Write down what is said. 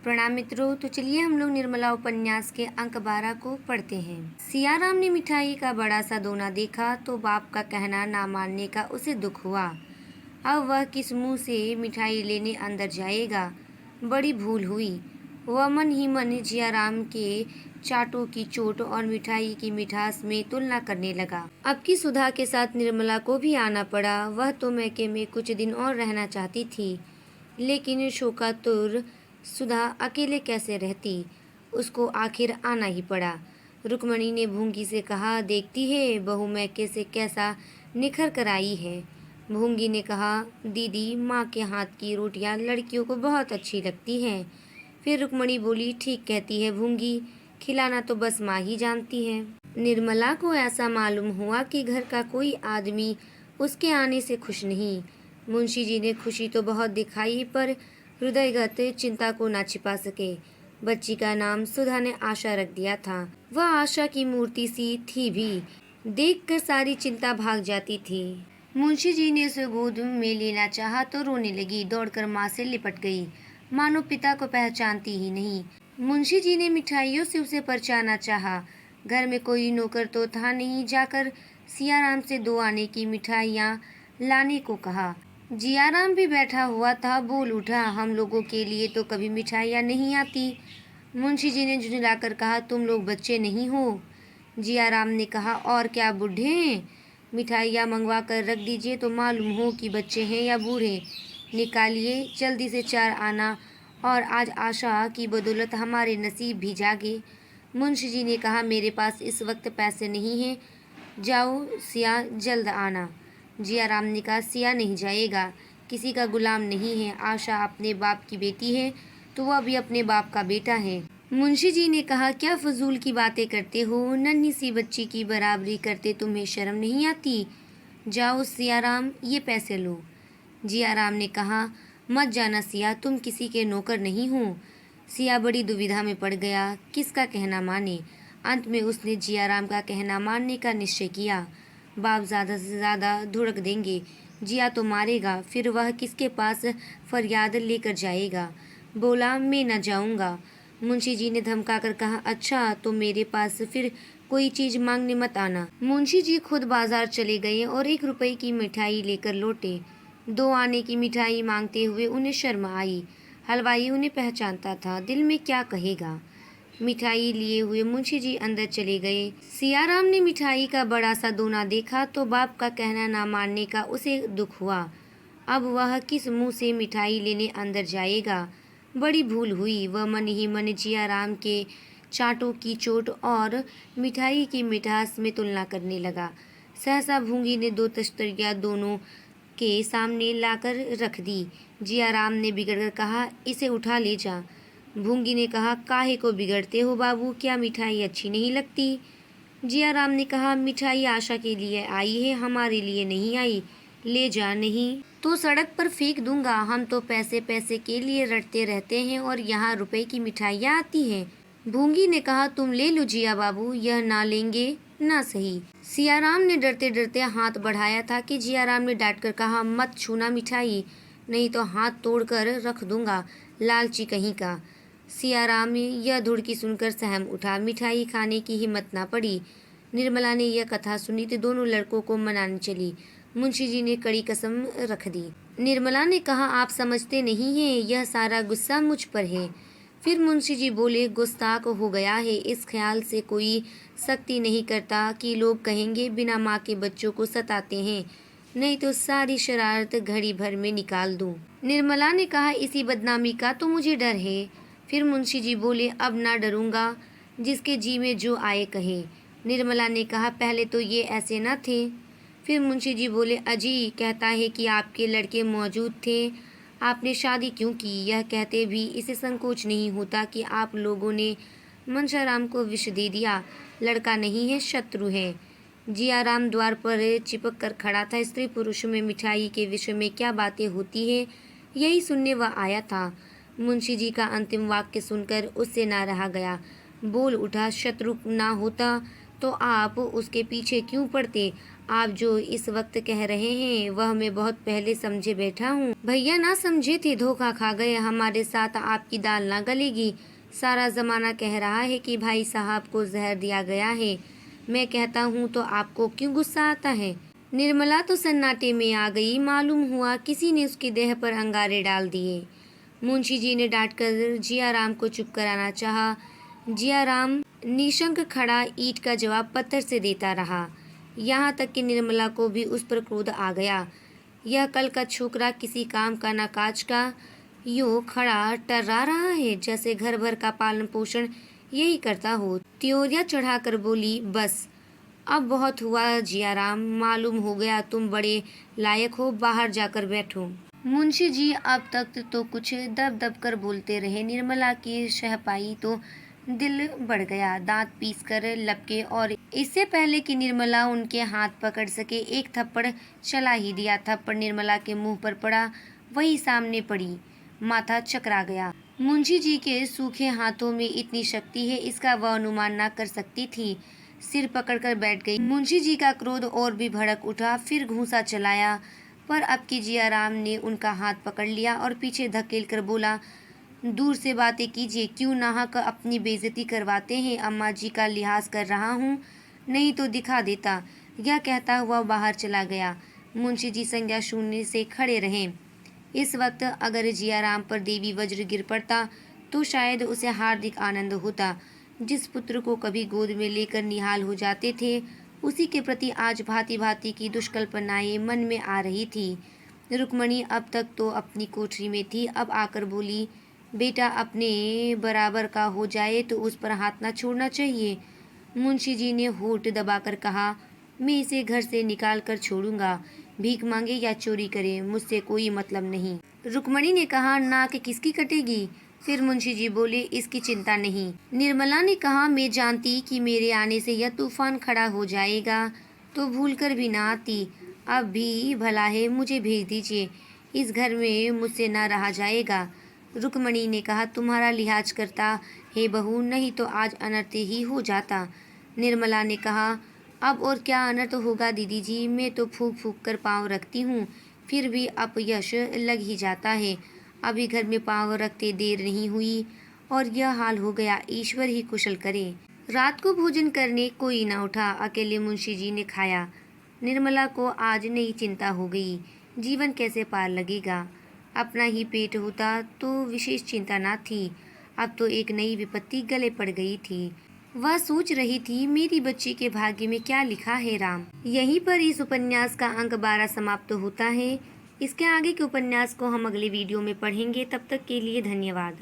प्रणाम मित्रों। तो चलिए हम लोग निर्मला उपन्यास के अंक 12 को पढ़ते हैं। सियाराम ने मिठाई का बड़ा सा दोना देखा तो बाप का कहना ना मानने का उसे दुख हुआ। अब वह किस मुंह से मिठाई लेने अंदर जाएगा। बड़ी भूल हुई। वह मन ही मन जियाराम के चाटों की चोट और मिठाई की मिठास में तुलना करने लगा। अब की सुधा के साथ निर्मला को भी आना पड़ा। वह तो मैके में कुछ दिन और रहना चाहती थी, लेकिन शोकातुर सुधा अकेले कैसे रहती। उसको आखिर आना ही पड़ा। रुक्मणी ने भूंगी से कहा, देखती है बहू मैके से कैसा निखर कर आई है। भूंगी ने कहा, दीदी माँ के हाथ की रोटियां लड़कियों को बहुत अच्छी लगती हैं। फिर रुक्मणी बोली, ठीक कहती है भूंगी, खिलाना तो बस माँ ही जानती है। निर्मला को ऐसा मालूम हुआ कि घर का कोई आदमी उसके आने से खुश नहीं। मुंशी जी ने खुशी तो बहुत दिखाई, पर हृदयगत चिंता को ना छिपा सके। बच्ची का नाम सुधा ने आशा रख दिया था। वह आशा की मूर्ति सी थी भी, देखकर सारी चिंता भाग जाती थी। मुंशी जी ने उसे गोद में लेना चाहा तो रोने लगी। दौड़कर माँ से लिपट गई, मानो पिता को पहचानती ही नहीं। मुंशी जी ने मिठाइयों से उसे परचाना चाहा। घर में कोई नौकर तो था नहीं। जाकर सियाराम से 2 आने की मिठाइयाँ लाने को कहा। जियाराम भी बैठा हुआ था। बोल उठा, हम लोगों के लिए तो कभी मिठाइयाँ नहीं आती। मुंशी जी ने झुंझलाकर कहा, तुम लोग बच्चे नहीं हो। जियाराम ने कहा, और क्या बूढ़े हैं? मिठाइयाँ मंगवा कर रख दीजिए तो मालूम हो कि बच्चे हैं या बूढ़े। निकालिए जल्दी से 4 आना, और आज आशा की बदौलत हमारे नसीब भी जागे। मुंशी जी ने कहा, मेरे पास इस वक्त पैसे नहीं हैं। जाओ सिया, जल्द आना। जियाराम ने कहा, सिया नहीं जाएगा, किसी का गुलाम नहीं है। आशा अपने बाप की बेटी है तो वह भी अपने बाप का बेटा है। मुंशी जी ने कहा, क्या फजूल की बातें करते हो? नन्ही सी बच्ची की बराबरी करते तुम्हें शर्म नहीं आती? जाओ सियाराम, ये पैसे लो। जियाराम ने कहा, मत जाना सिया, तुम किसी के नौकर नहीं हो। सिया बड़ी दुविधा में पड़ गया, किसका कहना माने। अंत में उसने जियाराम का कहना मानने का निश्चय किया। बाप ज़्यादा से ज़्यादा धुड़क देंगे, जिया तो मारेगा, फिर वह किसके पास फरियाद लेकर जाएगा। बोला, मैं न जाऊंगा। मुंशी जी ने धमका कर कहा, अच्छा तो मेरे पास फिर कोई चीज़ मांगने मत आना। मुंशी जी खुद बाजार चले गए और 1 रुपए की मिठाई लेकर लौटे। 2 आने की मिठाई मांगते हुए उन्हें शर्म आई। हलवाई उन्हें पहचानता था, दिल में क्या कहेगा। मिठाई लिए हुए मुंशी जी अंदर चले गए। सियाराम ने मिठाई का बड़ा सा दोना देखा तो बाप का कहना ना मानने का उसे दुख हुआ। अब वह किस मुंह से मिठाई लेने अंदर जाएगा। बड़ी भूल हुई। वह मन ही मन जियाराम के चाटों की चोट और मिठाई की मिठास में तुलना करने लगा। सहसा भूंगी ने 2 तस्तरियाँ दोनों के सामने लाकर रख दी। जियाराम ने बिगड़कर कहा, इसे उठा ले जा। भूंगी ने कहा, काहे को बिगड़ते हो बाबू, क्या मिठाई अच्छी नहीं लगती? जियाराम ने कहा, मिठाई आशा के लिए आई है, हमारे लिए नहीं आई। ले जा, नहीं तो सड़क पर फेंक दूंगा। हम तो पैसे पैसे के लिए रटते रहते हैं और यहाँ रुपए की मिठाइयाँ आती हैं। भूंगी ने कहा, तुम ले लो जिया बाबू, यह ना लेंगे ना सही। सियाराम ने डरते डरते हाथ बढ़ाया था कि जियाराम ने डांटकर कहा, मत छूना मिठाई, नहीं तो हाथ तोड़कर रख दूंगा, लालची कहीं का। सियाराम यह धुड़की सुनकर सहम उठा। मिठाई खाने की हिम्मत ना पड़ी। निर्मला ने यह कथा सुनी तो दोनों लड़कों को मनाने चली। मुंशी जी ने कड़ी कसम रख दी। निर्मला ने कहा, आप समझते नहीं हैं, यह सारा गुस्सा मुझ पर है। फिर मुंशी जी बोले, गुस्ताख हो गया है, इस ख्याल से कोई सख्ती नहीं करता कि लोग कहेंगे बिना माँ के बच्चों को सताते हैं, नहीं तो सारी शरारत घड़ी भर में निकाल दूं। निर्मला ने कहा, इसी बदनामी का तो मुझे डर है। फिर मुंशी जी बोले, अब ना डरूंगा, जिसके जी में जो आए कहे। निर्मला ने कहा, पहले तो ये ऐसे न थे। फिर मुंशी जी बोले, अजी कहता है कि आपके लड़के मौजूद थे, आपने शादी क्यों की? यह कहते भी इसे संकोच नहीं होता कि आप लोगों ने मनशाराम को विष दे दिया। लड़का नहीं है, शत्रु है। जियाराम द्वार पर चिपक कर खड़ा था। स्त्री पुरुष में मिठाई के विषय में क्या बातें होती है, यही सुनने वह आया था। मुंशी जी का अंतिम वाक्य सुनकर उससे ना रहा गया। बोल उठा, शत्रु ना होता तो आप उसके पीछे क्यों पड़ते? आप जो इस वक्त कह रहे हैं वह मैं बहुत पहले समझे बैठा हूँ। भैया ना समझे थे, धोखा खा गए। हमारे साथ आपकी दाल ना गलेगी। सारा जमाना कह रहा है कि भाई साहब को जहर दिया गया है। मैं कहता हूँ तो आपको क्यों गुस्सा आता है? निर्मला तो सन्नाटे में आ गई। मालूम हुआ किसी ने उसकी देह पर अंगारे डाल दिए। मुंशी जी ने डांटकर जियाराम को चुप कराना चाहा। जियाराम निशंक खड़ा ईंट का जवाब पत्थर से देता रहा। यहाँ तक कि निर्मला को भी उस पर क्रोध आ गया। यह कल का छोकरा किसी काम का न काज का, यूँ खड़ा टर्रा रहा है जैसे घर भर का पालन पोषण यही करता हो। त्योरिया चढ़ाकर बोली, बस अब बहुत हुआ जियाराम, मालूम हो गया तुम बड़े लायक हो, बाहर जाकर बैठो। मुंशी जी अब तक तो कुछ दब दब कर बोलते रहे। निर्मला की शहपाई तो दिल बढ़ गया। दांत पीस कर लपके और इससे पहले कि निर्मला उनके हाथ पकड़ सके एक थप्पड़ चला ही दिया। थप्पड़ निर्मला के मुंह पर पड़ा, वही सामने पड़ी। माथा चकरा गया। मुंशी जी के सूखे हाथों में इतनी शक्ति है, इसका वह अनुमान न कर सकती थी। सिर पकड़कर बैठ गई। मुंशी जी का क्रोध और भी भड़क उठा। फिर घूंसा चलाया, पर अब की जियाराम ने उनका हाथ पकड़ लिया और पीछे धकेल कर बोला, दूर से बातें कीजिए, क्यों नाहक अपनी बेइज्जती करवाते हैं? अम्मा जी का लिहाज कर रहा हूँ, नहीं तो दिखा देता। यह कहता हुआ बाहर चला गया। मुंशी जी संज्ञा शून्य से खड़े रहे। इस वक्त अगर जियाराम पर देवी वज्र गिर पड़ता तो शायद उसे हार्दिक आनंद होता। जिस पुत्र को कभी गोद में लेकर निहाल हो जाते थे, उसी के प्रति आज भांति भांति की दुष्कल्पनाएं मन में आ रही थी। रुक्मणी अब तक तो अपनी कोठरी में थी, अब आकर बोली, बेटा अपने बराबर का हो जाए तो उस पर हाथ न छोड़ना चाहिए। मुंशी जी ने होठ दबाकर कहा, मैं इसे घर से निकाल कर छोड़ूंगा, भीख मांगे या चोरी करे, मुझसे कोई मतलब नहीं। रुक्मणी ने कहा, नाक किसकी कटेगी? फिर मुंशी जी बोले, इसकी चिंता नहीं। निर्मला ने कहा, मैं जानती कि मेरे आने से यह तूफान खड़ा हो जाएगा तो भूल कर भी ना आती। अब भी भला है, मुझे भेज दीजिए, इस घर में मुझसे ना रहा जाएगा। रुक्मणी ने कहा, तुम्हारा लिहाज करता है बहू, नहीं तो आज अनर्थ ही हो जाता। निर्मला ने कहा, अब और क्या अनर्थ होगा दीदी जी, मैं तो फूंक फूंक कर पाँव रखती हूँ, फिर भी अपयश लग ही जाता है। अभी घर में पाँव रखते देर नहीं हुई और यह हाल हो गया, ईश्वर ही कुशल करे। रात को भोजन करने कोई न उठा, अकेले मुंशी जी ने खाया। निर्मला को आज नई चिंता हो गई, जीवन कैसे पार लगेगा। अपना ही पेट होता तो विशेष चिंता न थी, अब तो एक नई विपत्ति गले पड़ गई थी। वह सोच रही थी, मेरी बच्ची के भाग्य में क्या लिखा है राम। यहीं पर इस उपन्यास का अंक 12 समाप्त होता है। इसके आगे के उपन्यास को हम अगले वीडियो में पढ़ेंगे। तब तक के लिए धन्यवाद।